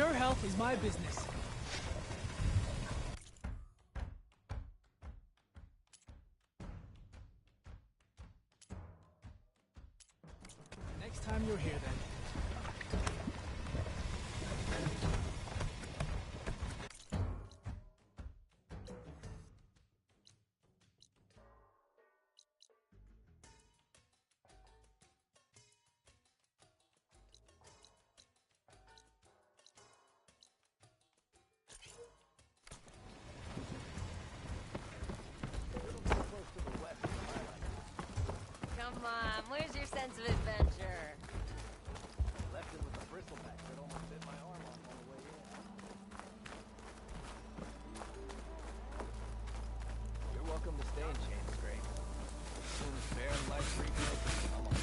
Your health is my business. Next time you're here, then. Come on, where's your sense of adventure? Left it with a bristleback that almost bit my arm off on the way in. You're welcome to stay in Chain Scrape. As soon as fair and life rebuilds, come on.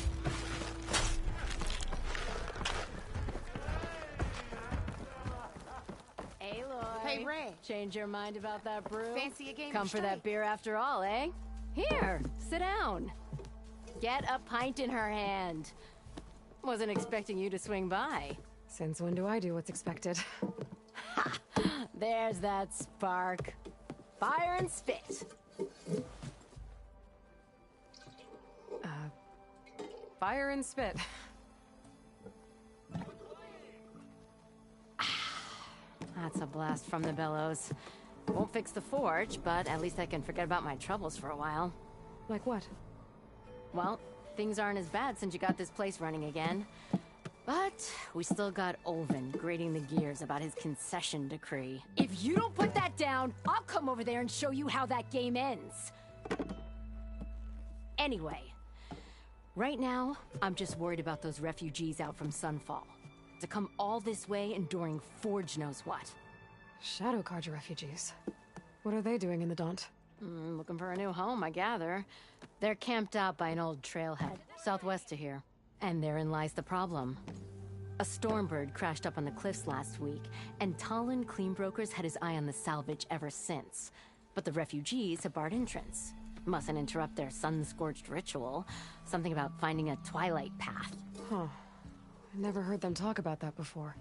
Hey, Lloyd. Hey, Ray. Change your mind about that brew? Fancy a game Come of for that straight? beer after all, eh? Here, sit down. Get a pint in her hand. Wasn't expecting you to swing by. Since when do I do what's expected? There's that spark. Fire and spit. Fire and spit. That's a blast from the bellows. Won't fix the forge, but at least I can forget about my troubles for a while. Like what? Well, things aren't as bad since you got this place running again. But we still got Olvin grating the gears about his concession decree. If you don't put that down, I'll come over there and show you how that game ends. Anyway, right now, I'm just worried about those refugees out from Sunfall. To come all this way enduring Forge knows what. Shadow Carja refugees. What are they doing in the Daunt? Looking for a new home, I gather. They're camped out by an old trailhead, southwest of here. And therein lies the problem. A Stormbird crashed up on the cliffs last week, and Talon Cleanbrokers had his eye on the salvage ever since. But the refugees have barred entrance. Mustn't interrupt their sun-scorched ritual. Something about finding a twilight path. Huh. I never heard them talk about that before.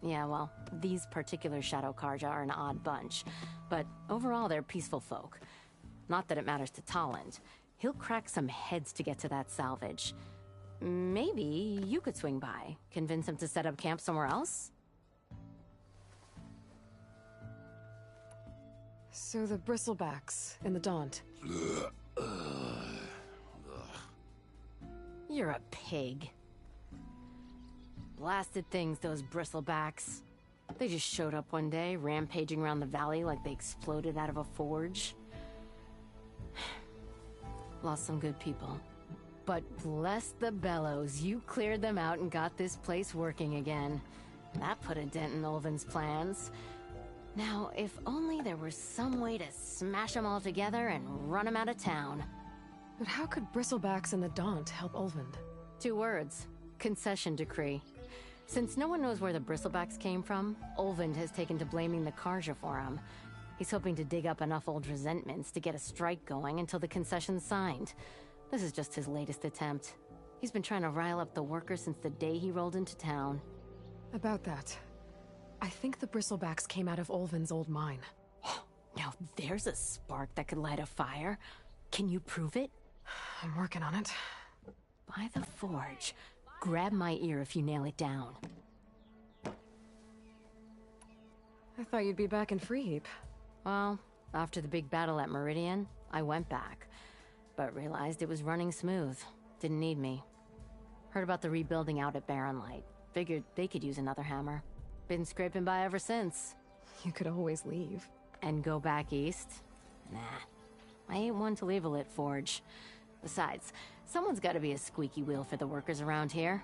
Yeah, well, these particular Shadow Carja are an odd bunch. But overall, they're peaceful folk. Not that it matters to Talon. He'll crack some heads to get to that salvage. Maybe you could swing by, convince him to set up camp somewhere else? So the bristlebacks in the Daunt. You're a pig. Blasted things, those bristlebacks. They just showed up one day, rampaging around the valley like they exploded out of a forge. Lost some good people. But bless the bellows, you cleared them out and got this place working again. That put a dent in Olvin's plans. Now, if only there were some way to smash them all together and run them out of town. But how could bristlebacks in the Daunt help Olvind? 2 words. Concession decree. Since no one knows where the bristlebacks came from, Olvind has taken to blaming the Carja for them. He's hoping to dig up enough old resentments to get a strike going until the concession's signed. This is just his latest attempt. He's been trying to rile up the workers since the day he rolled into town. About that, I think the bristlebacks came out of Olvin's old mine. Now there's a spark that could light a fire. Can you prove it? I'm working on it. By the forge. Grab my ear if you nail it down. I thought you'd be back in Freeheap. Well, after the big battle at Meridian, I went back. But realized it was running smooth. Didn't need me. Heard about the rebuilding out at Barren Light. Figured they could use another hammer. Been scraping by ever since. You could always leave. And go back east? Nah. I ain't one to leave a lit forge. Besides, someone's gotta be a squeaky wheel for the workers around here.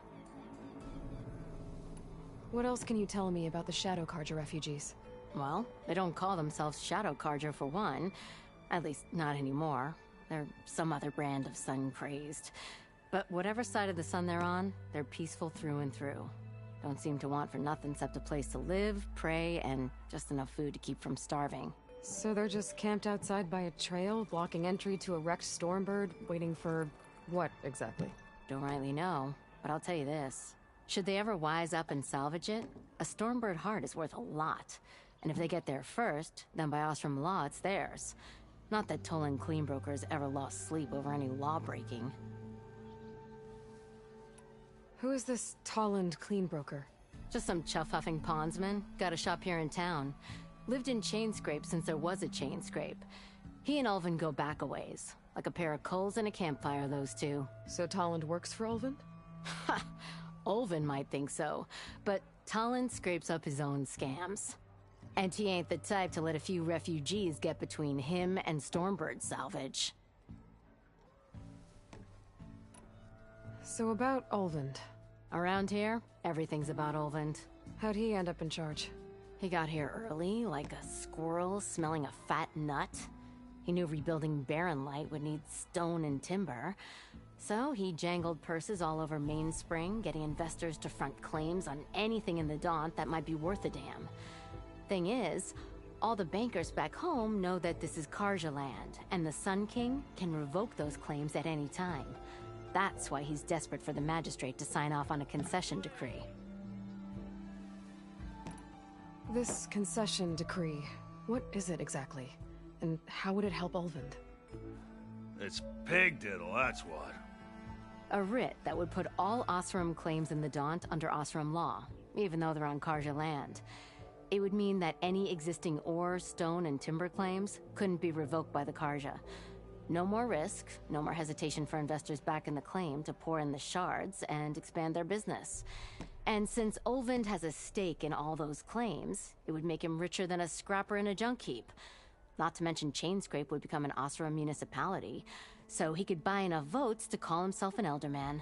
What else can you tell me about the Shadow Carja refugees? Well, they don't call themselves Shadow Carja for one. At least, not anymore. They're some other brand of sun-crazed. But whatever side of the sun they're on, they're peaceful through and through. Don't seem to want for nothing except a place to live, pray, and just enough food to keep from starving. So they're just camped outside by a trail, blocking entry to a wrecked Stormbird, waiting for what, exactly? Don't rightly know, but I'll tell you this. Should they ever wise up and salvage it, a Stormbird heart is worth a lot. And if they get there first, then by Ostrom law, it's theirs. Not that Toland cleanbrokers ever lost sleep over any law-breaking. Who is this Toland cleanbroker? Just some chuff-huffing pondsman. Got a shop here in town. Lived in Chainscrape since there was a Chainscrape. He and Ulvin go back a ways. Like a pair of coals and a campfire, those two. So Toland works for Ulvin? Ha! Ulvin might think so, but Toland scrapes up his own scams. And he ain't the type to let a few refugees get between him and Stormbird salvage. So about Ulvin. Around here, everything's about Ulvin. How'd he end up in charge? He got here early, like a squirrel smelling a fat nut. He knew rebuilding Barren Light would need stone and timber. So he jangled purses all over Mainspring, getting investors to front claims on anything in the Daunt that might be worth a damn. Thing is, all the bankers back home know that this is Karja land, and the Sun King can revoke those claims at any time. That's why he's desperate for the magistrate to sign off on a concession decree. This concession decree, what is it exactly? And how would it help Ulvin? It's pig diddle, that's what. A writ that would put all Osram claims in the Daunt under Osram law, even though they're on Karja land. It would mean that any existing ore, stone, and timber claims couldn't be revoked by the Karja. No more risk, no more hesitation for investors back in the claim to pour in the shards and expand their business. And since Ulvin has a stake in all those claims, it would make him richer than a scrapper in a junk heap. Not to mention Chainscrape would become an Osram municipality, so he could buy enough votes to call himself an Elderman.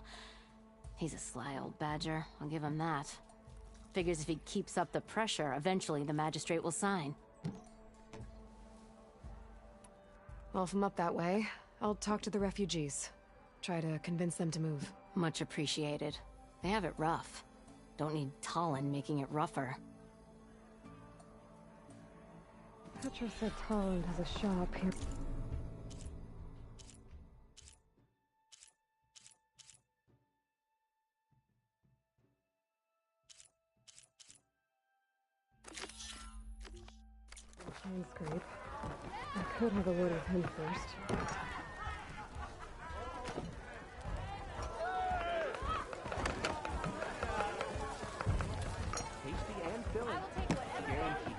He's a sly old badger, I'll give him that. Figures if he keeps up the pressure, eventually the magistrate will sign. Well, if I'm up that way, I'll talk to the refugees. Try to convince them to move. Much appreciated. They have it rough. Don't need Talon making it rougher. Petra said Toland has a shop here. Chainscrape. I could have a word with him first. Tasty and filling. Guaranteed.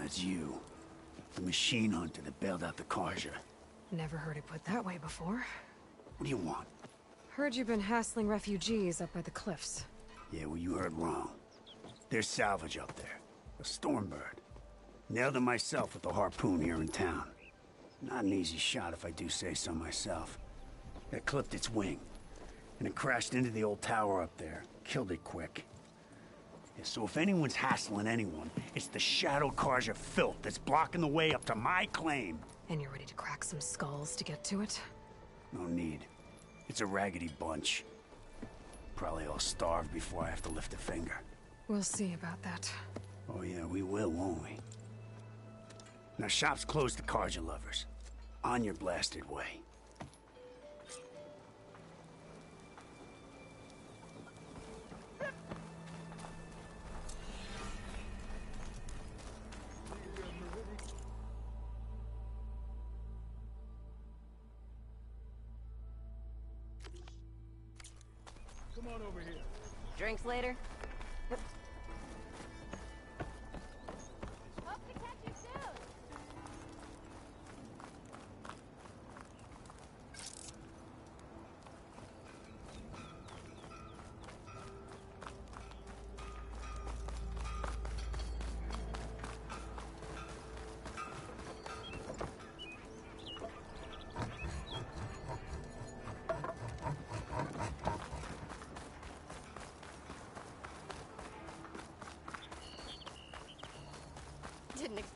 It's you. The machine hunter that bailed out the Karja. Never heard it put that way before. What do you want? Heard you've been hassling refugees up by the cliffs. Yeah, well, you heard wrong. There's salvage up there. A Stormbird. Nailed it myself with the harpoon here in town. Not an easy shot if I do say so myself. It clipped its wing. And it crashed into the old tower up there. Killed it quick. Yeah, so if anyone's hassling anyone, it's the Shadow Karja filth that's blocking the way up to my claim. And you're ready to crack some skulls to get to it? No need. It's a raggedy bunch. Probably all starved before I have to lift a finger. We'll see about that. Oh yeah, we will, won't we? Now shop's closed to Karja lovers. On your blasted way. Come on over here. Drinks later?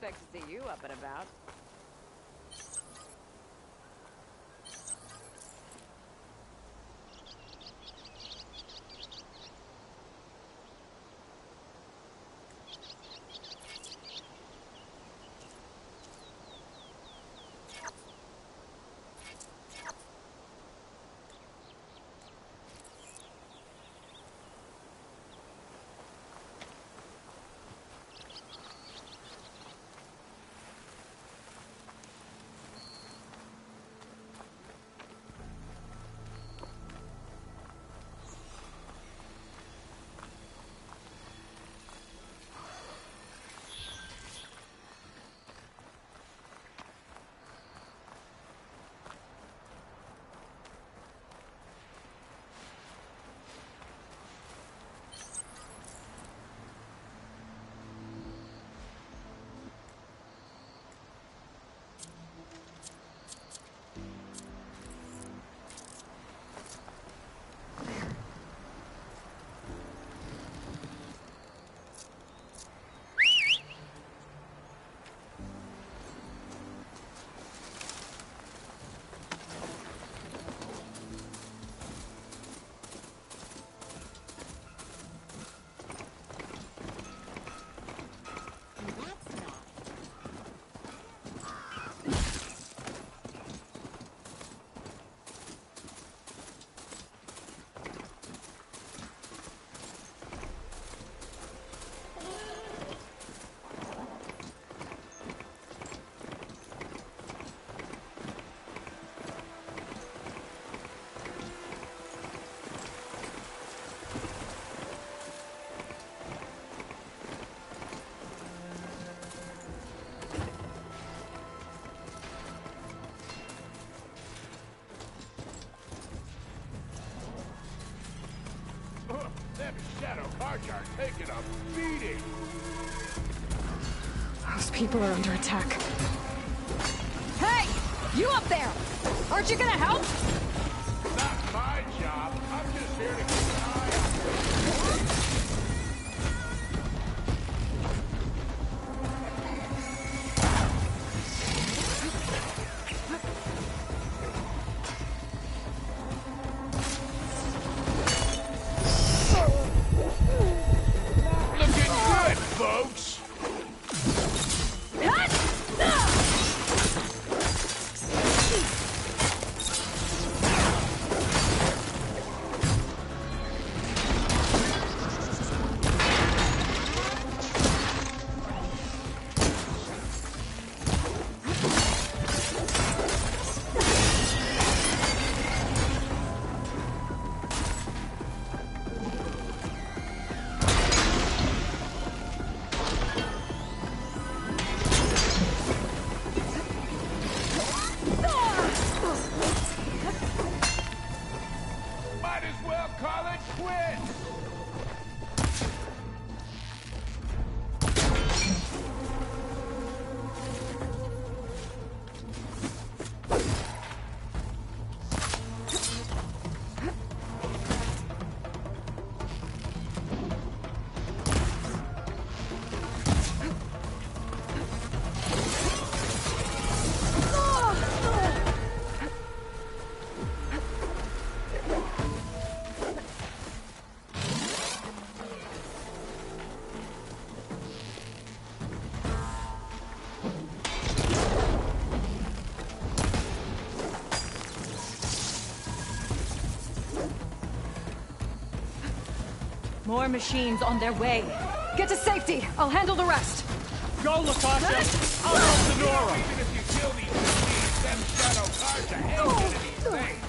expect to see you up and about. Them shadow cards are taking a beating. Those people are under attack. Hey! You up there! Aren't you gonna help? Not my job. I'm just here to keep an eye on looking good, folks. Might as well call it quits. More machines on their way. Get to safety. I'll handle the rest. Go, Latasha. I'll help the Nora. Even if you kill these machines, them shadow cards are ain't gonna be safe.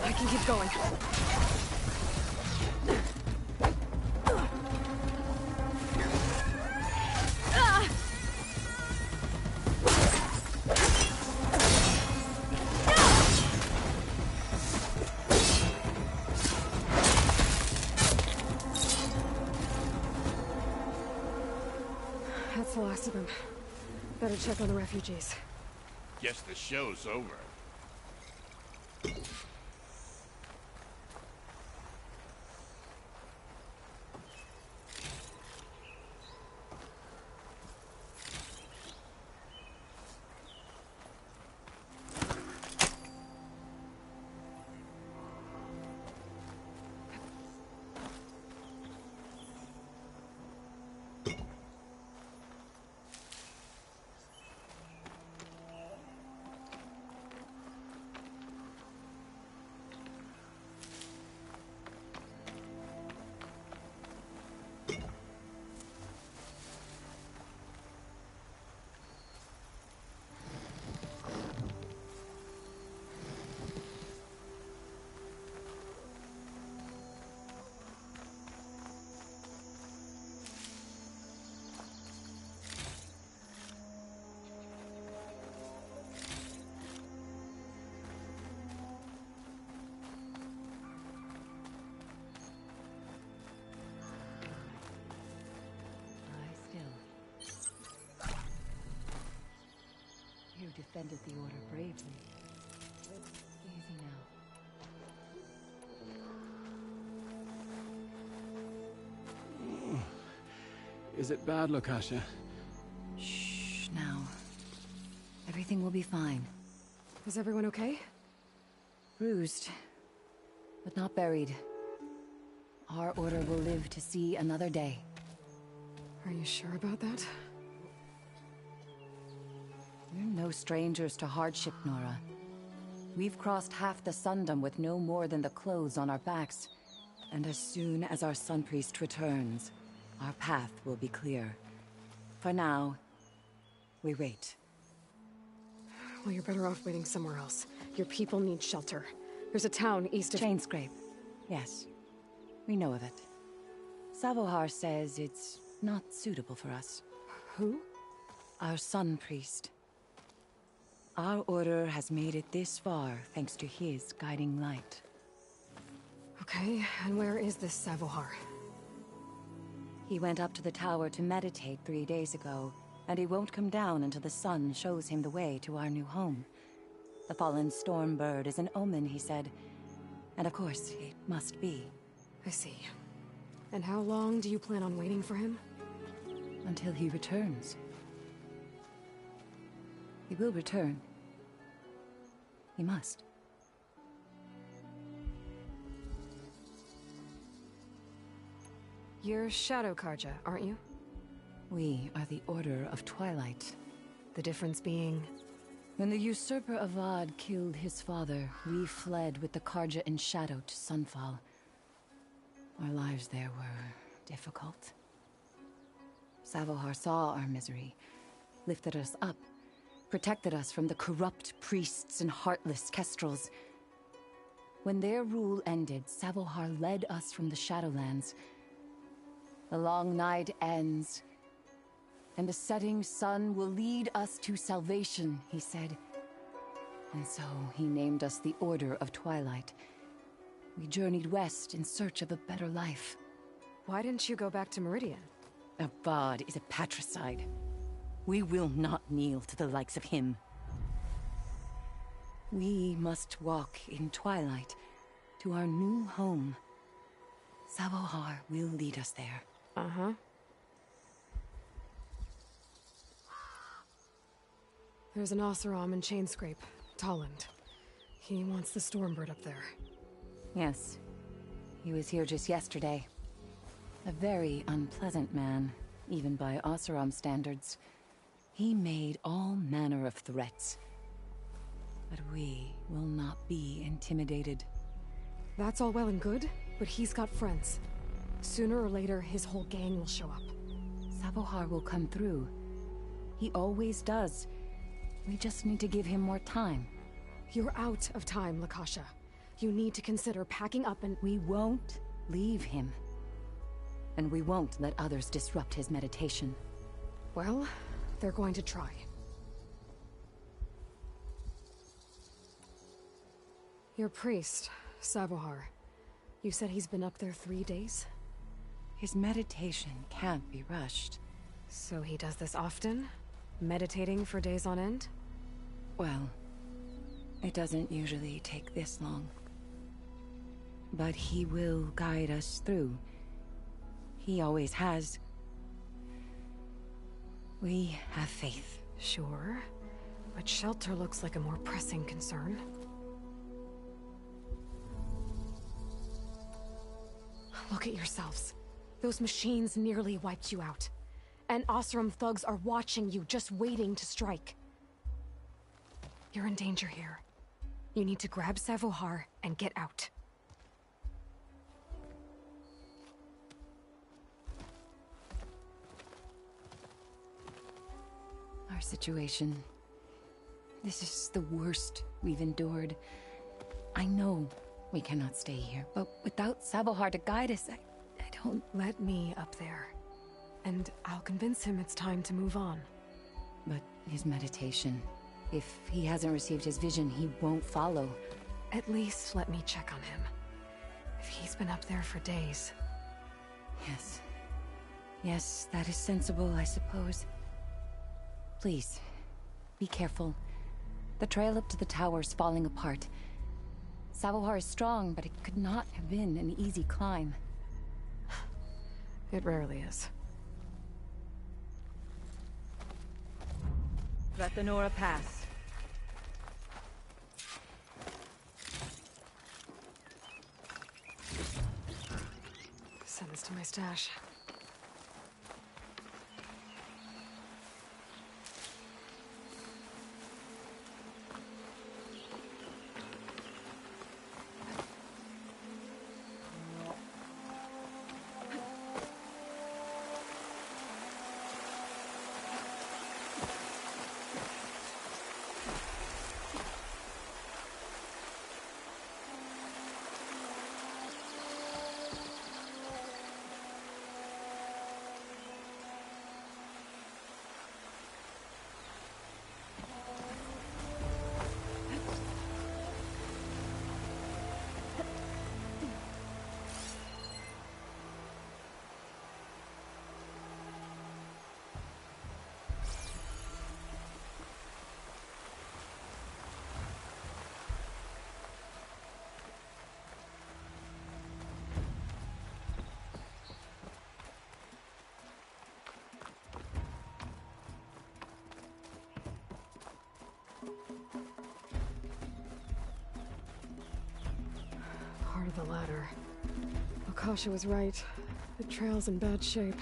I can keep going. That's the last of them. Better check on the refugees. Guess the show's over. You defended the Order bravely. Easy now. Is it bad, Lakasha? Shh, now. Everything will be fine. Is everyone okay? Bruised, but not buried. Our Order will live to see another day. Are you sure about that? We're no strangers to hardship, Nora. We've crossed half the Sundom with no more than the clothes on our backs. And as soon as our Sun Priest returns, our path will be clear. For now, we wait. Well, you're better off waiting somewhere else. Your people need shelter. There's a town east of... Chainscrape. Yes. We know of it. Savohar says it's not suitable for us. Who? Our Sun Priest. Our Order has made it this far thanks to his guiding light. Okay, and where is this Savohar? He went up to the tower to meditate 3 days ago, and he won't come down until the sun shows him the way to our new home. The fallen storm bird is an omen, he said. And of course, it must be. I see. And how long do you plan on waiting for him? Until he returns. He will return. He must. You're Shadow Karja, aren't you? We are the Order of Twilight. The difference being... When the usurper Avad killed his father, we fled with the Karja in shadow to Sunfall. Our lives there were difficult. Savohar saw our misery, lifted us up, protected us from the corrupt priests and heartless kestrels. When their rule ended, Savohar led us from the Shadowlands. The long night ends, and the setting sun will lead us to salvation, he said. And so he named us the Order of Twilight. We journeyed west in search of a better life. Why didn't you go back to Meridian? Avad is a patricide. We will not kneel to the likes of him. We must walk in twilight to our new home. Savohar will lead us there. Uh-huh. There's an Oseram in Chainscrape, Tolland. He wants the Stormbird up there. Yes. He was here just yesterday. A very unpleasant man, even by Oseram standards. He made all manner of threats. But we will not be intimidated. That's all well and good, but he's got friends. Sooner or later, his whole gang will show up. Savohar will come through. He always does. We just need to give him more time. You're out of time, Lakasha. You need to consider packing up and... We won't leave him. And we won't let others disrupt his meditation. Well, they're going to try. Your priest, Savohar. You said he's been up there 3 days? His meditation can't be rushed. So he does this often? Meditating for days on end? Well, it doesn't usually take this long. But he will guide us through. He always has. We have faith. Sure. But shelter looks like a more pressing concern. Look at yourselves. Those machines nearly wiped you out. And Osram thugs are watching you, just waiting to strike. You're in danger here. You need to grab Savohar and get out. Our situation. This is the worst we've endured. I know we cannot stay here, but without Savohar to guide us, I don't... Let me up there. And I'll convince him it's time to move on. But his meditation... If he hasn't received his vision, he won't follow. At least let me check on him. If he's been up there for days. Yes. Yes, that is sensible, I suppose. Please, be careful. The trail up to the tower's falling apart. Savohar is strong, but it could not have been an easy climb. It rarely is. Let the Nora pass. Send this to my stash. Part of the ladder. Akasha was right. The trail's in bad shape.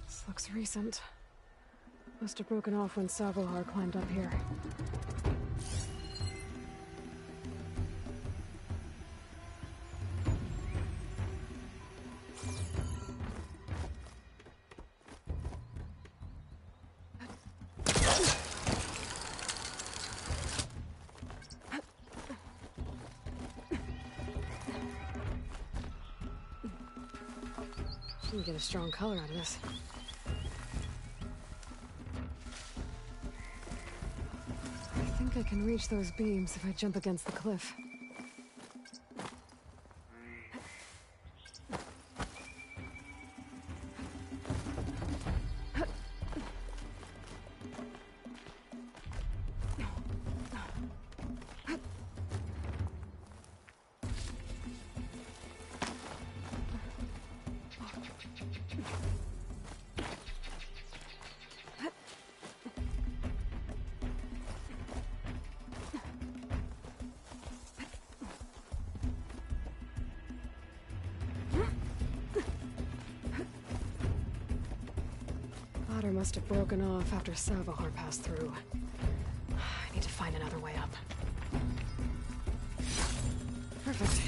This looks recent. Must have broken off when Savohar climbed up here. Get a strong color out of this. I think I can reach those beams if I jump against the cliff. Ladder must have broken off after Savohar passed through. I need to find another way up. Perfect.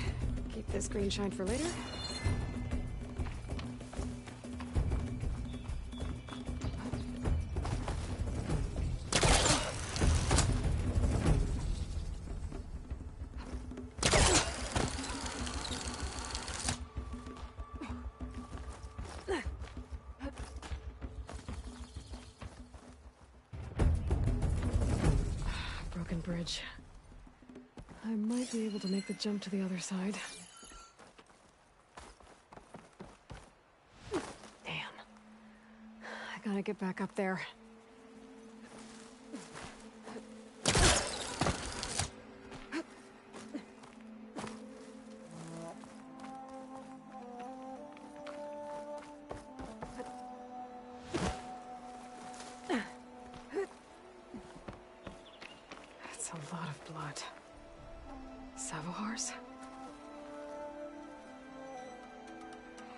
Keep this green shine for later. Bridge. I might be able to make the jump to the other side. Damn. Gotta get back up there. That's a lot of blood. Savohars?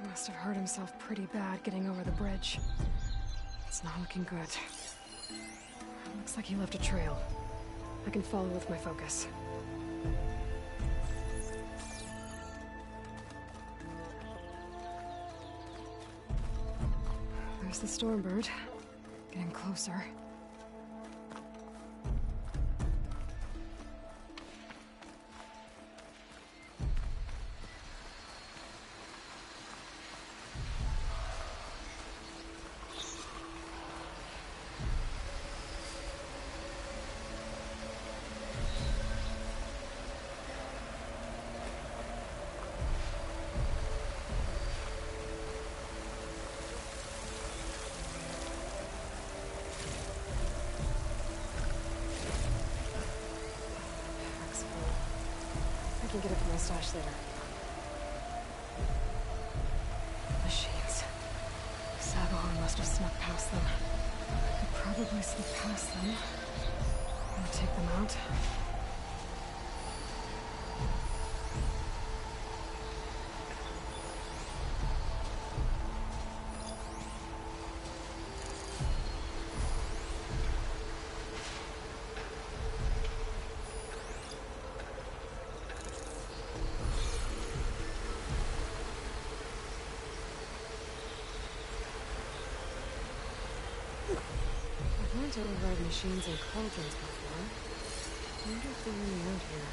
He must have hurt himself pretty bad getting over the bridge. It's not looking good. Looks like he left a trail. I can follow with my focus. There's the Stormbird. Getting closer. I can get it from my stash later. Machines. Savohar must have snuck past them. I could probably slip past them and take them out. I've learned to override machines and cauldrons before. I wonder if they're really out here.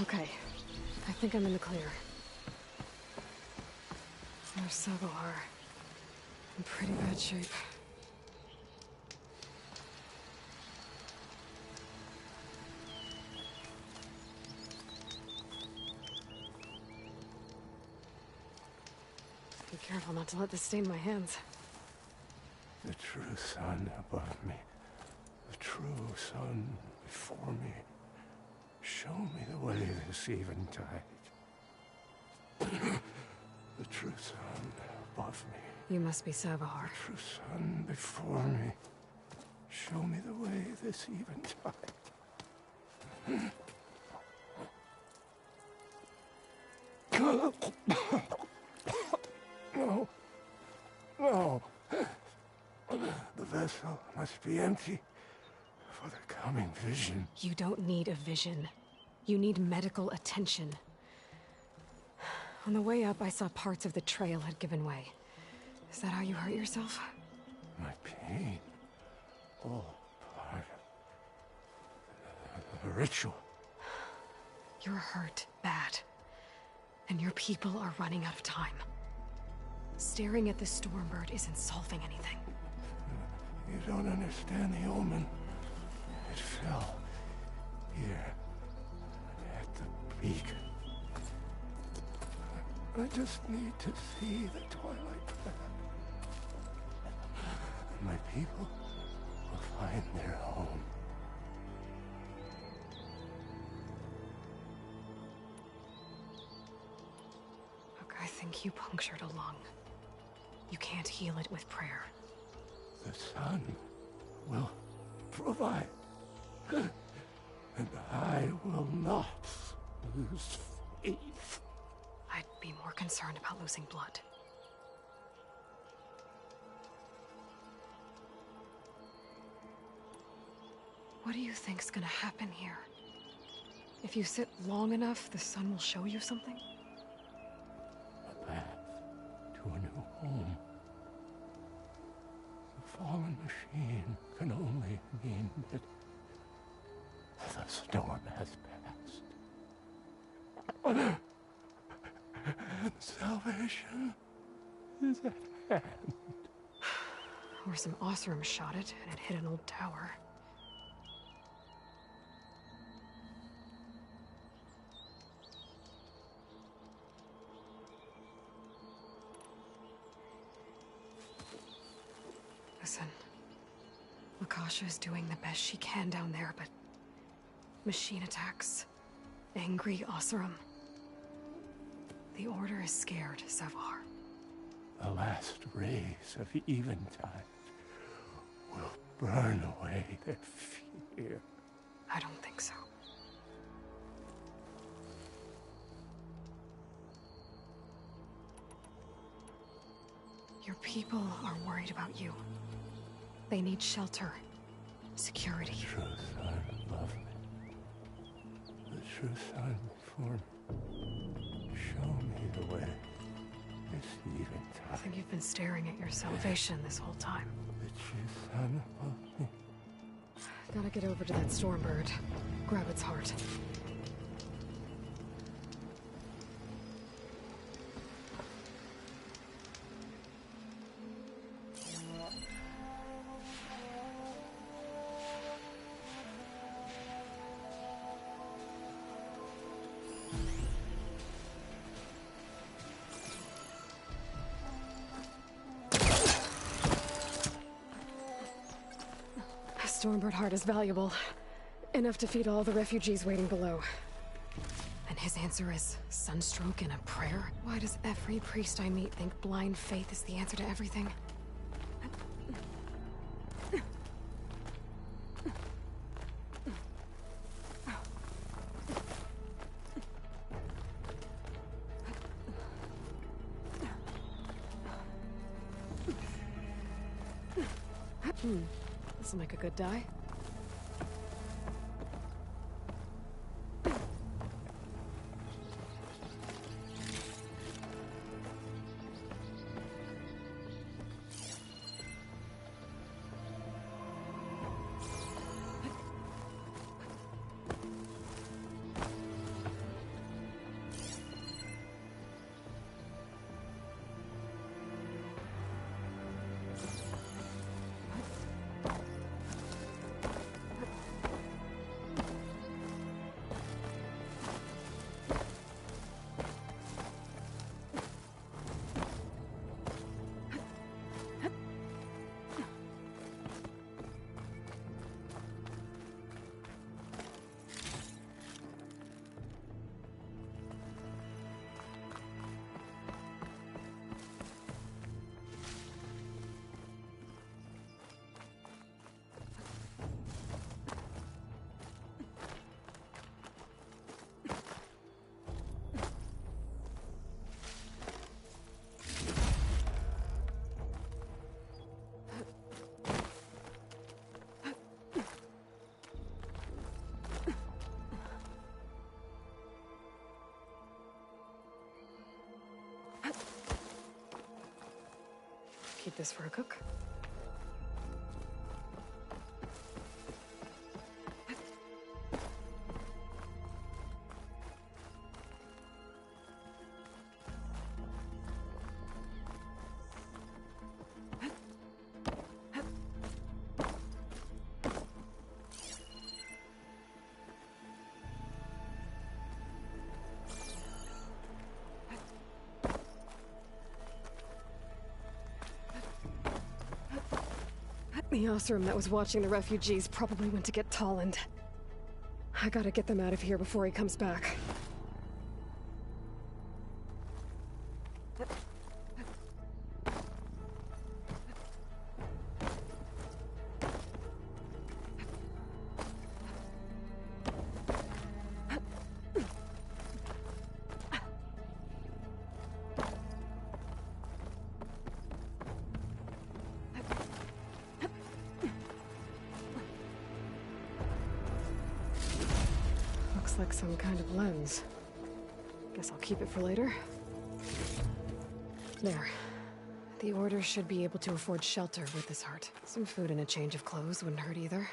Okay, I think I'm in the clear. There's Savohar. In pretty bad shape. Be careful not to let this stain my hands. The true sun above me. The true sun before me. Show me the way this eventide. The true sun above me. You must be Savohar. The true sun before me. Show me the way this eventide. No. No. The vessel must be empty for the coming vision. You don't need a vision. You need medical attention. On the way up, I saw parts of the trail had given way. Is that how you hurt yourself? My pain. All part of the ritual. You're hurt bad. And your people are running out of time. Staring at the Stormbird isn't solving anything. You don't understand the omen. It fell here at the beacon. I just need to see the twilight path. And my people will find their home. Look, I think you punctured a lung. You can't heal it with prayer. The sun will provide. And I will not lose faith. I'd be more concerned about losing blood. What do you think's gonna happen here? If you sit long enough, the sun will show you something? A path to a new home. The fallen machine can only mean that the storm has passed. And salvation is at hand. Or some Osram shot it, and it hit an old tower. Listen, Lakasha is doing the best she can down there, but machine attacks, angry Osram. The Order is scared, Savar. The last rays of Eventide will burn away their fear. I don't think so. Your people are worried about you. They need shelter, security. The true son above me. The true son before me. Show me the way. This Eventide. I think you've been staring at your salvation this whole time. The true son above me. Gotta get over to that Stormbird. Grab its heart. Stormbird heart is valuable. Enough to feed all the refugees waiting below. And his answer is sunstroke and a prayer? Why does every priest I meet think blind faith is the answer to everything? This'll make a good die. this for a cook. The Osram that was watching the refugees probably went to get Tolland. I gotta get them out of here before he comes back. Looks like some kind of lens. Guess I'll keep it for later. There. The Order should be able to afford shelter with this heart. Some food and a change of clothes wouldn't hurt either.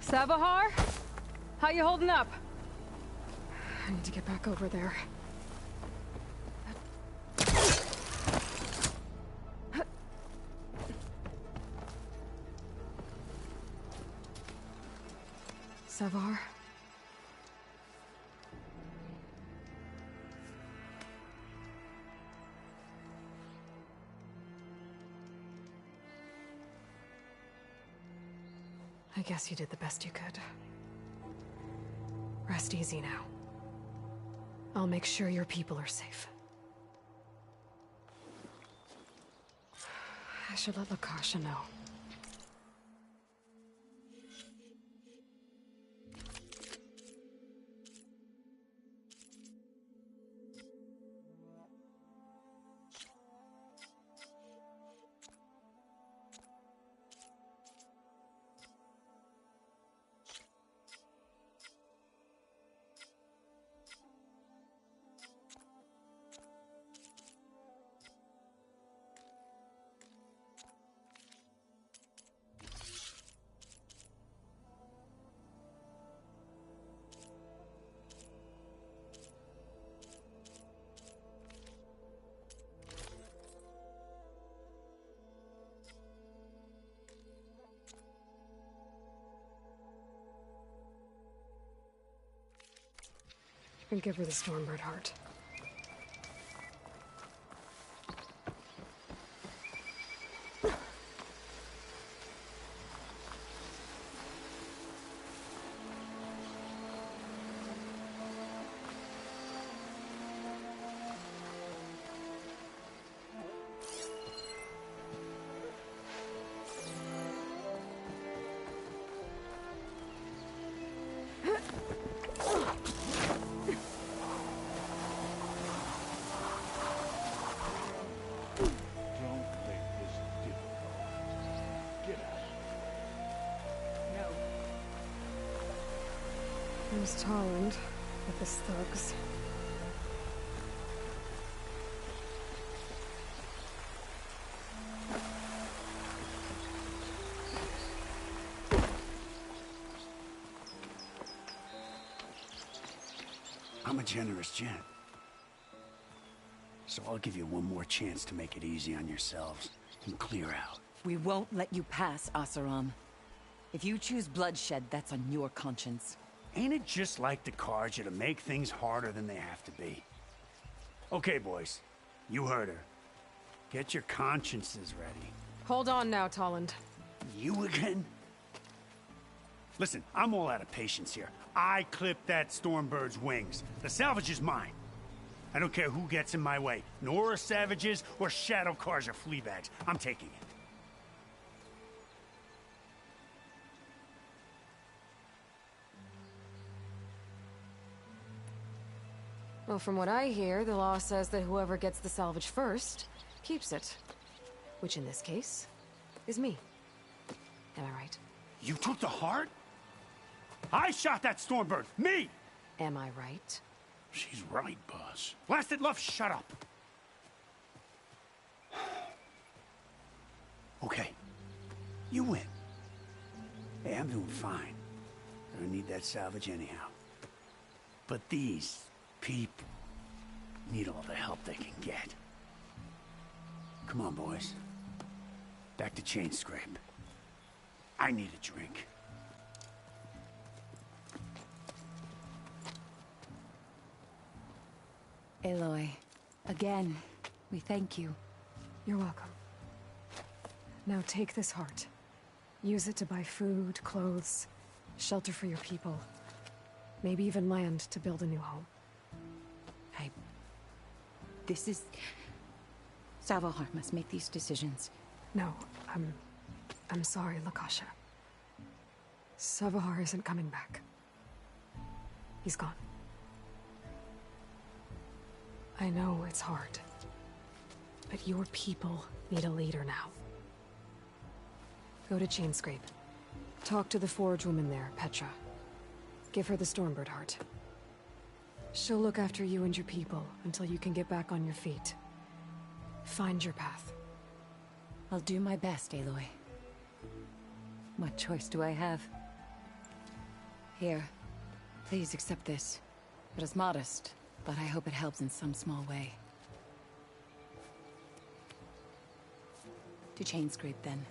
Savahar? How you holding up? I need to get back over there. Savahar? I guess you did the best you could. Rest easy now. I'll make sure your people are safe. I should let Lakasha know. And give her the Stormbird heart. There's Tolland with his thugs. I'm a generous gent. So I'll give you one more chance to make it easy on yourselves and clear out. We won't let you pass, Asaram. If you choose bloodshed, that's on your conscience. Ain't it just like the Karja to make things harder than they have to be? Okay, boys. You heard her. Get your consciences ready. Hold on now, Tolland. You again? Listen, I'm all out of patience here. I clipped that Stormbird's wings. The salvage is mine. I don't care who gets in my way. Nora savages or Shadow Karja fleabags. I'm taking it. Well, from what I hear, the law says that whoever gets the salvage first keeps it. Which in this case is me. Am I right? You took the heart? I shot that Stormbird! Me! Am I right? She's right, boss. Blasted love, shut up! Okay. You win. Hey, I'm doing fine. I don't need that salvage anyhow. But these people need all the help they can get. Come on, boys. Back to Chain Scrape. I need a drink. Aloy, again, we thank you. You're welcome. Now take this heart. Use it to buy food, clothes, shelter for your people. Maybe even land to build a new home. This is... Savahar must make these decisions. No, I'm sorry, Lakasha. Savahar isn't coming back. He's gone. I know it's hard, but your people need a leader now. Go to Chainscrape. Talk to the forge woman there, Petra. Give her the Stormbird heart. She'll look after you and your people until you can get back on your feet. Find your path. I'll do my best, Aloy. What choice do I have? Here, please accept this. It is modest, but I hope it helps in some small way. To Chainscrape, then.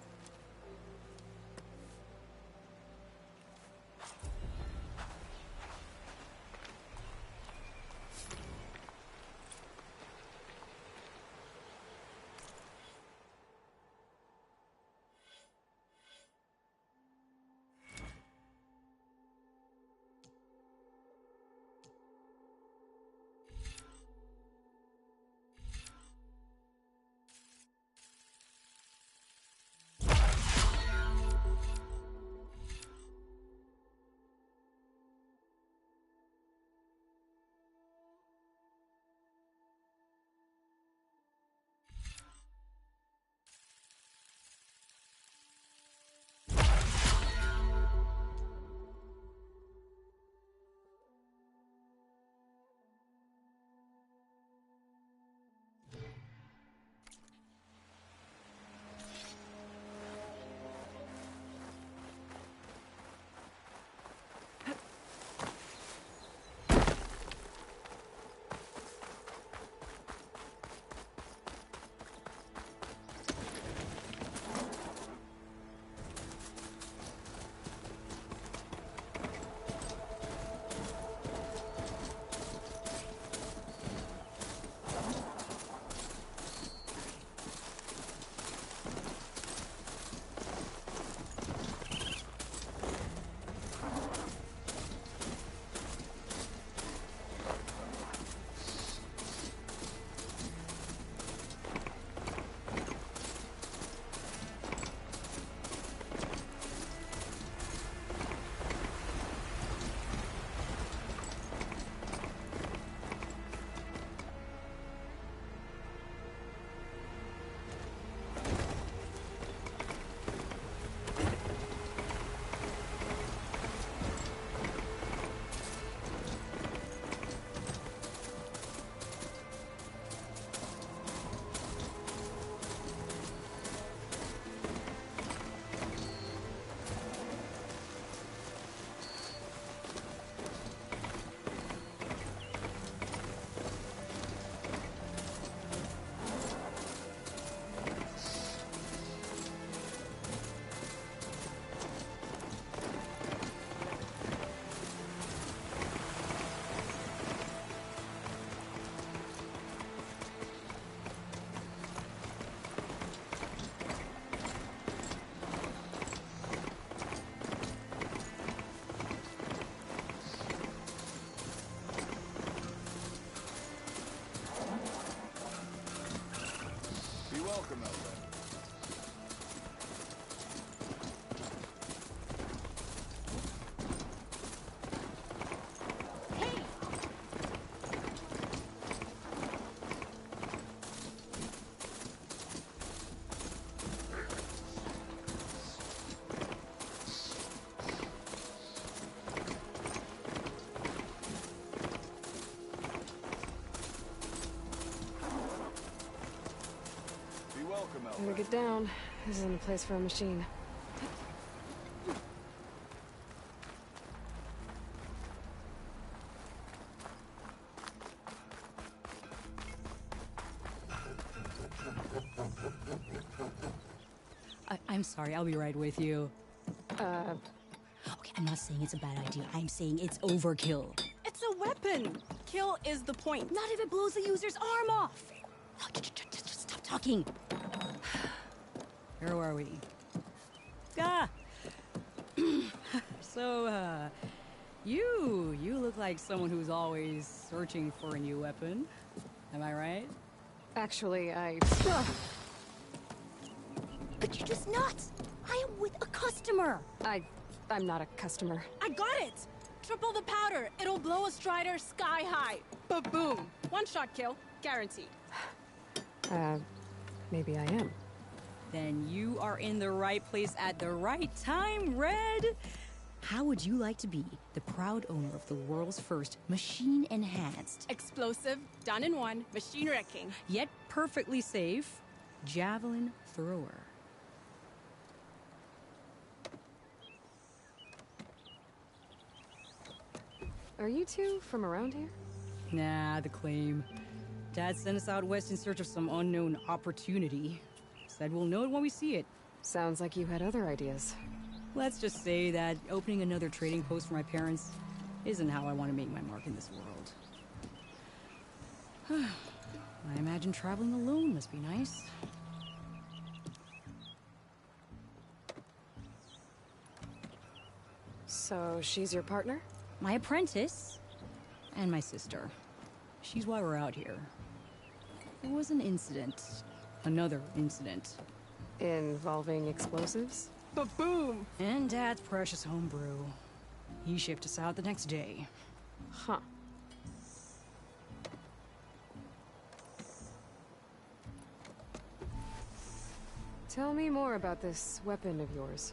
it down. This isn't a place for a machine. I'm sorry, I'll be right with you. Okay, I'm not saying it's a bad idea. I'm saying it's overkill. It's a weapon. Kill is the point. Not if it blows the user's arm off. Oh, just stop talking. Where are we? So, you look like someone who's always searching for a new weapon. Am I right? Actually, But you're just nuts. I am with a customer. I'm not a customer. I got it. Triple the powder. It'll blow a Strider sky high. Ba-boom. One shot kill. Guaranteed. Maybe I am. Then you are in the right place at the right time, Red. How would you like to be the proud owner of the world's first machine-enhanced, Explosive, done in one, machine wrecking. Yet perfectly safe, javelin thrower? Are you two from around here? Nah, the claim. Dad sent us out west in search of some unknown opportunity. Said we'll know it when we see it. Sounds like you had other ideas. Let's just say that opening another trading post for my parents isn't how I want to make my mark in this world. I imagine traveling alone must be nice. So she's your partner? My apprentice and my sister. She's why we're out here. There was an incident. Another incident. Involving explosives? Ba-boom! And Dad's precious homebrew. He shipped us out the next day. Huh. Tell me more about this weapon of yours.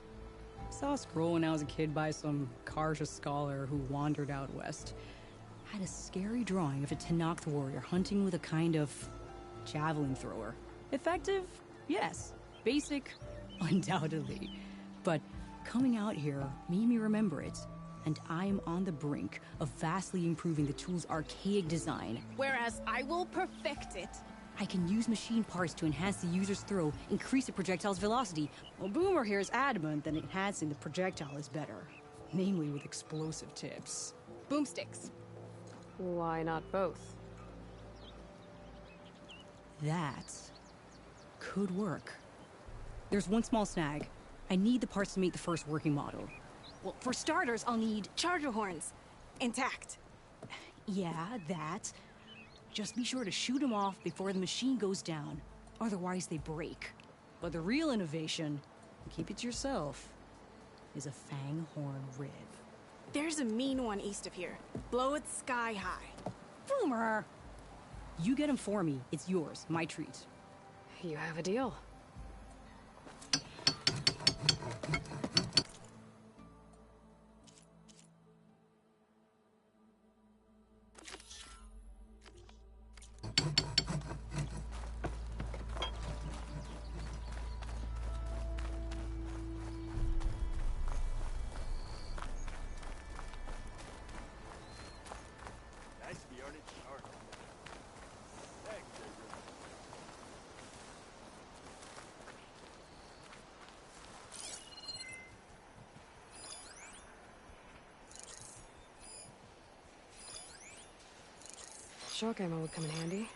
Saw a scroll when I was a kid by some Karja scholar who wandered out west. Had a scary drawing of a Tenakth warrior hunting with a kind of javelin thrower. Effective? Yes. Basic? Undoubtedly. But coming out here made me remember it, and I'm on the brink of vastly improving the tool's archaic design. Whereas I will perfect it. I can use machine parts to enhance the user's throw, increase the projectile's velocity. Well, Boomer here is adamant that enhancing the projectile is better. Namely with explosive tips. Boomsticks. Why not both? That could work. There's one small snag. I need the parts to make the first working model. Well, for starters, I'll need charger horns. Intact. Yeah, that. Just be sure to shoot them off before the machine goes down. Otherwise, they break. But the real innovation, keep it to yourself, is a fang horn rib. There's a mean one east of here. Blow it sky high. Boomer! You get him for me. It's yours. My treat. You have a deal. Shock ammo would come in handy.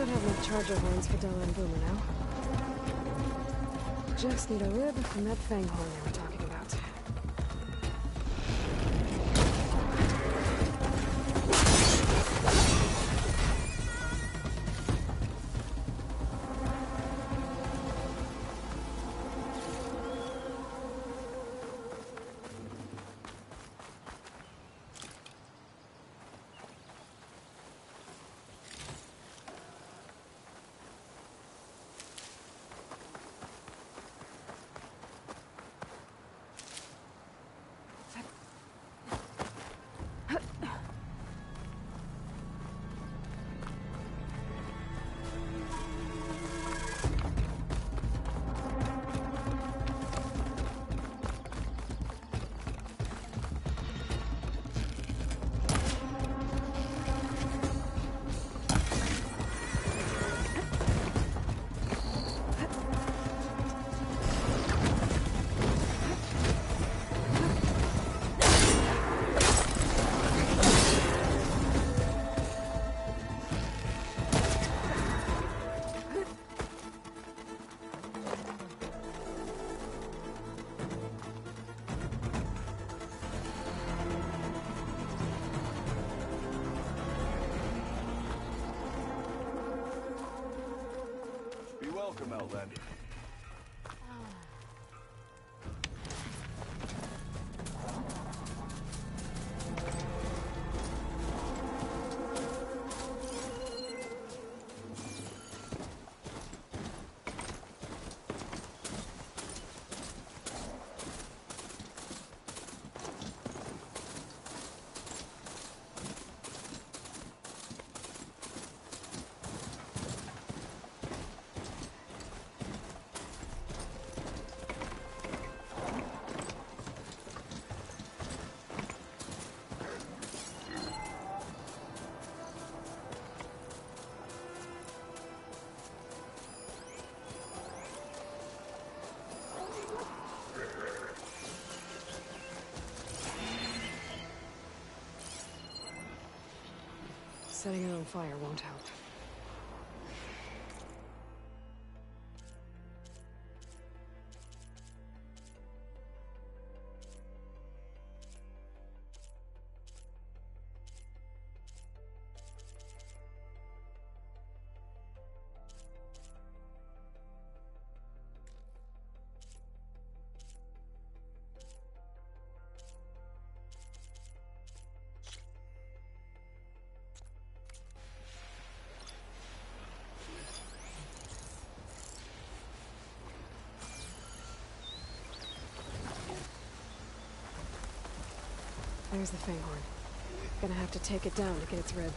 Should have enough charger horns for Della and Boomer now. Just need a rib from that fang horn they were talking about. Welcome, Outlander. Setting it on fire won't help. There's the fanghorn. Gonna have to take it down to get its rib.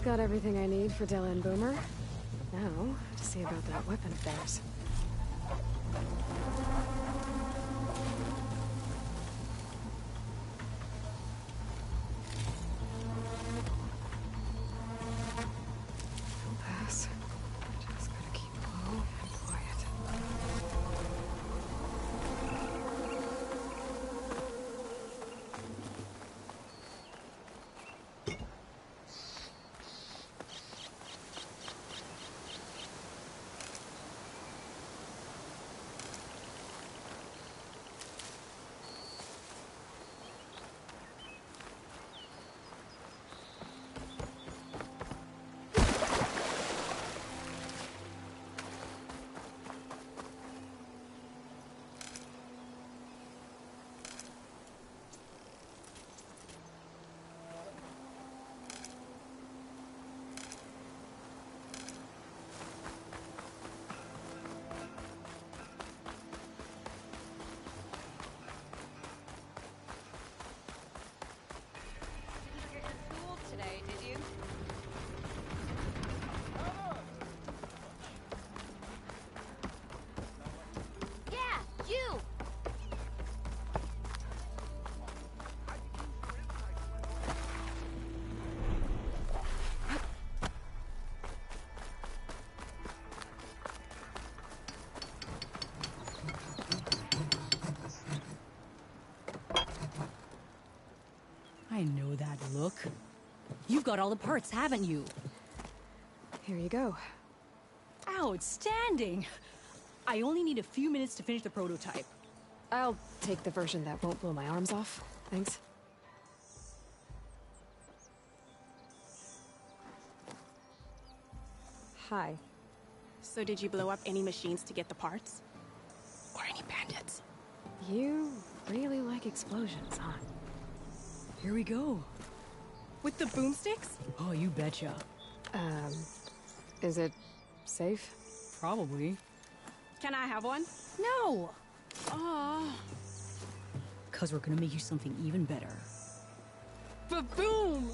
Got everything I need for Della and Boomer. Now, to see about that weapon of theirs. Don't pass. Just gotta keep low and quiet. Today, did you? Yeah, you! I know that look. You've got all the parts, haven't you? Here you go. Outstanding! I only need a few minutes to finish the prototype. I'll take the version that won't blow my arms off. Thanks. Hi. So did you blow up any machines to get the parts? Or any bandits? You really like explosions, huh? Here we go. With the boomsticks? Oh, you betcha. Is it safe? Probably. Can I have one? No! Aw. 'Cause we're gonna make you something even better. Ba-boom!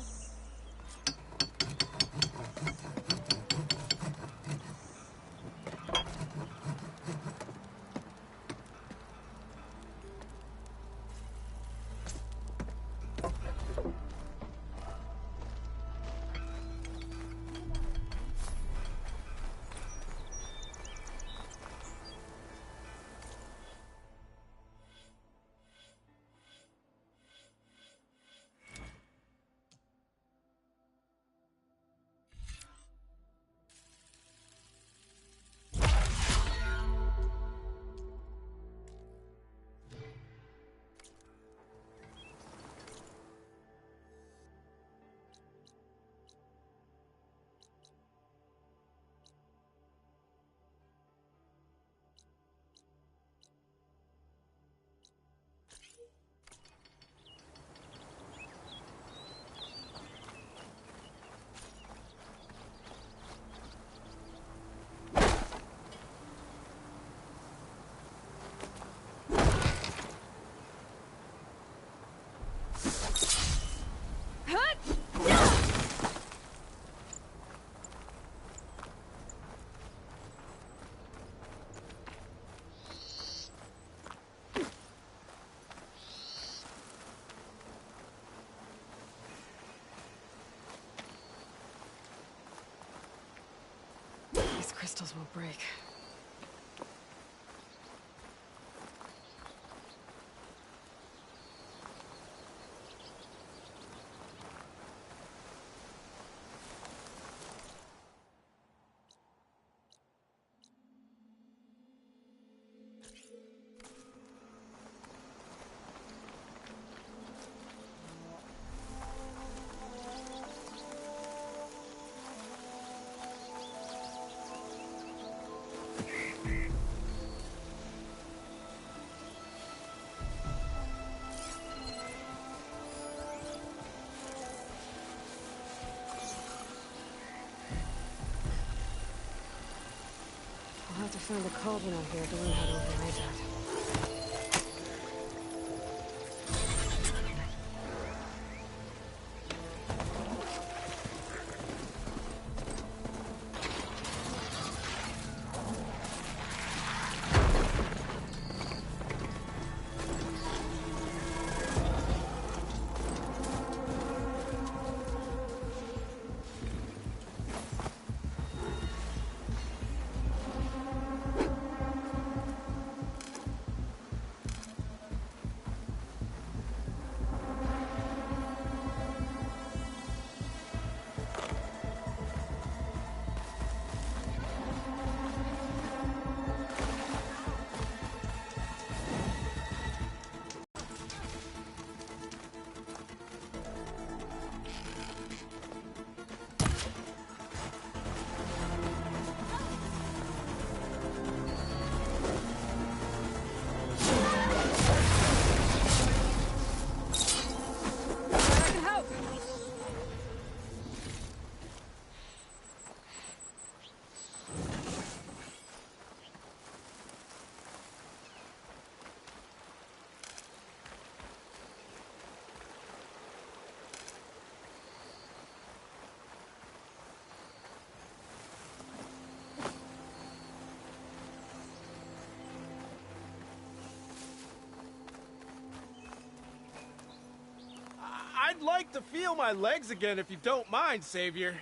These crystals won't break. I'll have to find a cauldron out here to learn how to override that. I'd like to feel my legs again if you don't mind, Savior.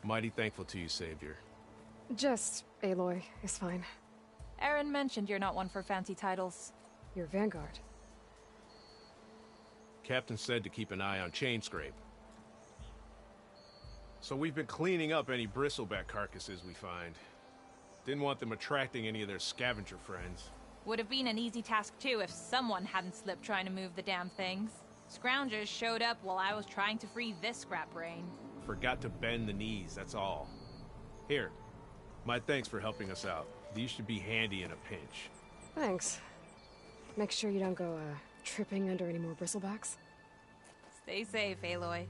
Mighty thankful to you, Savior. Just Aloy is fine. Aaron mentioned you're not one for fancy titles. You're Vanguard. Captain said to keep an eye on Chainscrape. So we've been cleaning up any bristleback carcasses we find. Didn't want them attracting any of their scavenger friends. Would have been an easy task too if someone hadn't slipped trying to move the damn things. Scroungers showed up while I was trying to free this scrap brain. Forgot to bend the knees, that's all. Here, my thanks for helping us out. These should be handy in a pinch. Thanks. Make sure you don't go, tripping under any more bristlebacks. Stay safe, Aloy.